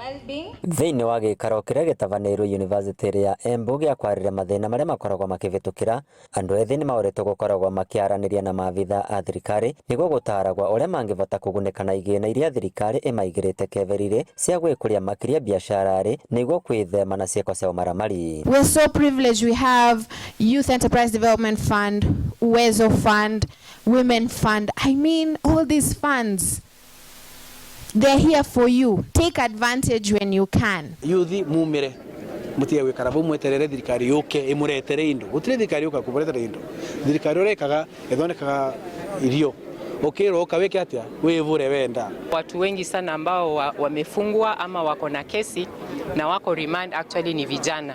Thĩinĩ wa gĩikaro kĩrĩa gĩtabanĩirwo University ya Embu gĩa kwarĩrĩria mathĩna marĩa makoragwo makĩhĩtũkĩra, andũ ethĩ nĩ maũrĩtwo gũkoragwo makĩaranĩria na maabitha a thirikari nĩguo gũtaragwo ũrĩa mangĩhota kũgunĩka na igĩna iria thirikari ĩmaigĩrĩte keverire cia gwĩkũria makĩria biacara-rĩ nĩguo kwĩthema na ciĩko cia ũmaramari. We're so privileged. We have Youth Enterprise Development Fund, Uwezo Fund, Women Fund. I mean, all these funds, they're here for you. Take advantage when you can. Yuthi mumire mutie wikara bo mweterere thirikari yuke imuretere indo gutire thirikari yuka kumuretere indo thirikari urekaga ethonekaga irio ukiro ukaweke atia wivure wenda. Watu wengi sana ambao wamefungwa ama wako na kesi na wako remand actually ni vijana,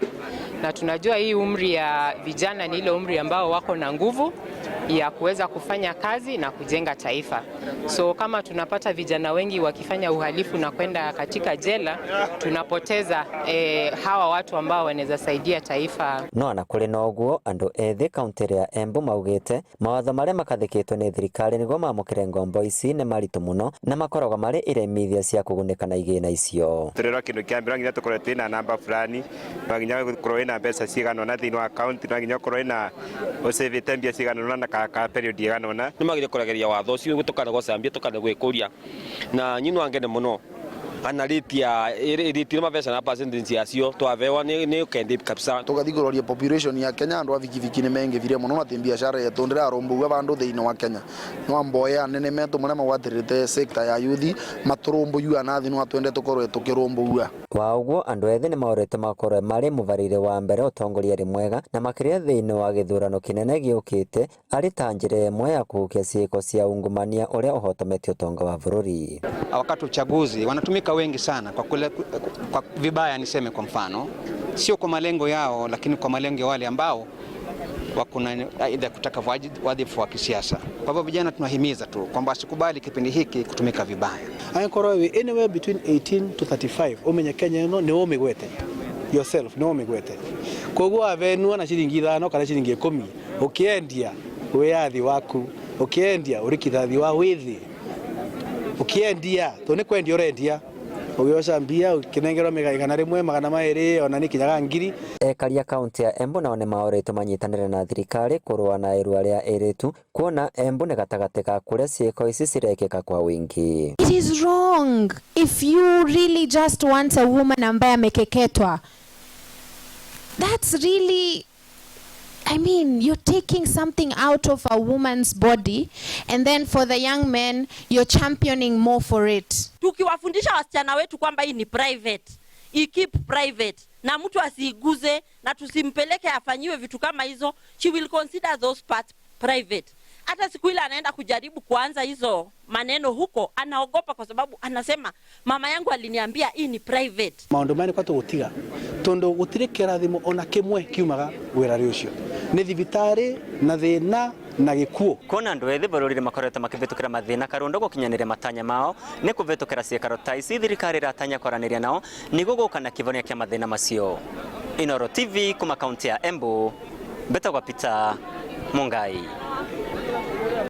na tunajua hii umri ya vijana ni ile umri ambao wako na nguvu ya kuweza kufanya kazi na kujenga taifa. So kama tunapata vijana wengi wakifanya uhalifu na kwenda katika jela, tunapoteza hawa watu ambao wanaweza saidia taifa. No ana kũrĩ na ũguo andũ ethĩ kaunti ya Embu maugĩte mawatho marĩa makathĩkĩtwo nĩ thirikari nĩguo mamũkĩre ngombo ici nĩ maritũ mũno na makoragwo marĩ iremithia cia kũgunĩka na igĩna icio. Tũrĩrwo kĩndũ kĩa mbere nginya tũkorwo twĩna namba fulani, no nginya gũkorwo wĩna mbeca cigana ũna thĩinĩ wa akaunti, no nginya ũkorwo wĩna ũcĩvĩte mbia cigana ũna na ka period igana ũna. Nĩ magĩrĩire kũragĩria watho ũcio gũtũkana gũcambia tũkana gwĩkũria na nyinũ angene mũno analitia ĩrĩtire mabesa na percentage yacio twavewa nĩ kendi kabisa. Tugathigũrũria population ya Kenya andũ a vikiviki nĩ mengĩvire mũno na biashara yetu ndĩra arũmbũga vandu thĩinĩ wa Kenya no amboya nene metu mũrĩa magwatirĩte sector ya youth maturũmbũyua na thĩ no atwende tũkorwo tũkĩrũmbũyua. Wa ũguo andũ ethĩ nĩ maũrĩte makorwo marĩ mũvarĩre wa mbere ũtongoria rĩ mwega na makĩria thĩinĩ wa gĩthurano kĩnene gĩũkĩte arĩ ta njĩra ĩmwe ya kũhukia ciĩko cia ungumania ũrĩa ũhotometie ũtonga wa bũrũri. Wakati uchaguzi wanatumika wengi sana kwa vibaya, niseme kwa mfano, sio kwa malengo yao, lakini kwa malengo ya wale ambao wako na aidha kutaka wadhifu wa kisiasa. Kwa hivyo vijana tunahimiza tu kwamba asikubali kipindi hiki kutumika vibaya. Ankorowe anywhere between 18 to 35 umenye Kenya ino ni omigwete yourself ni omigwete koguo avenu na shilingi 5 kana shilingi 10 ukiendia wiathi waku ukiendia urikithathi wa withi ukiendia to ni kwendia urendia uyosa mbia ukinengerwa megana rimwe magana mairi ona ni kinyaga ngiri. Ekaria kaunti ya Embu nao nĩ maũrĩtwo manyitanĩre na thirikari kũrũa na irua rĩa airĩtu kuona Embu nĩ gatagatĩ ka kũrĩa ciĩko ici cirekĩka kwa wingi. It is wrong if you really just want a woman ambaye amekeketwa. That's really, I mean, you're taking something out of a woman's body and then for the young men you're championing more for it. Tukiwafundisha wasichana wetu kwamba hii ni private, keep private na mtu asiguze na tusimpeleke afanyiwe vitu kama hizo, she will consider those parts private. Hata siku ile anaenda kujaribu kuanza hizo maneno huko anaogopa kwa sababu anasema mama yangu aliniambia hii ni private. Maundu mani kwa tugutiga tondo gutire kirathimo ona kimwe kiumaga wirari ucio ni thibitari na thina na gikuo. Kona andũ ethĩ bũrũri-inĩ makoretwo makĩvĩtũkĩra mathĩna karũndo gũkinyanĩria matanya mao nĩ kũvĩtũkĩra ciĩkaro ta ici thirikari ĩratanya kwaranĩria nao nĩguo gũka na kĩvonia kĩa mathĩna macio. Inooro TV kuma kaunti ya Embu, Betagwa Peter Mungai.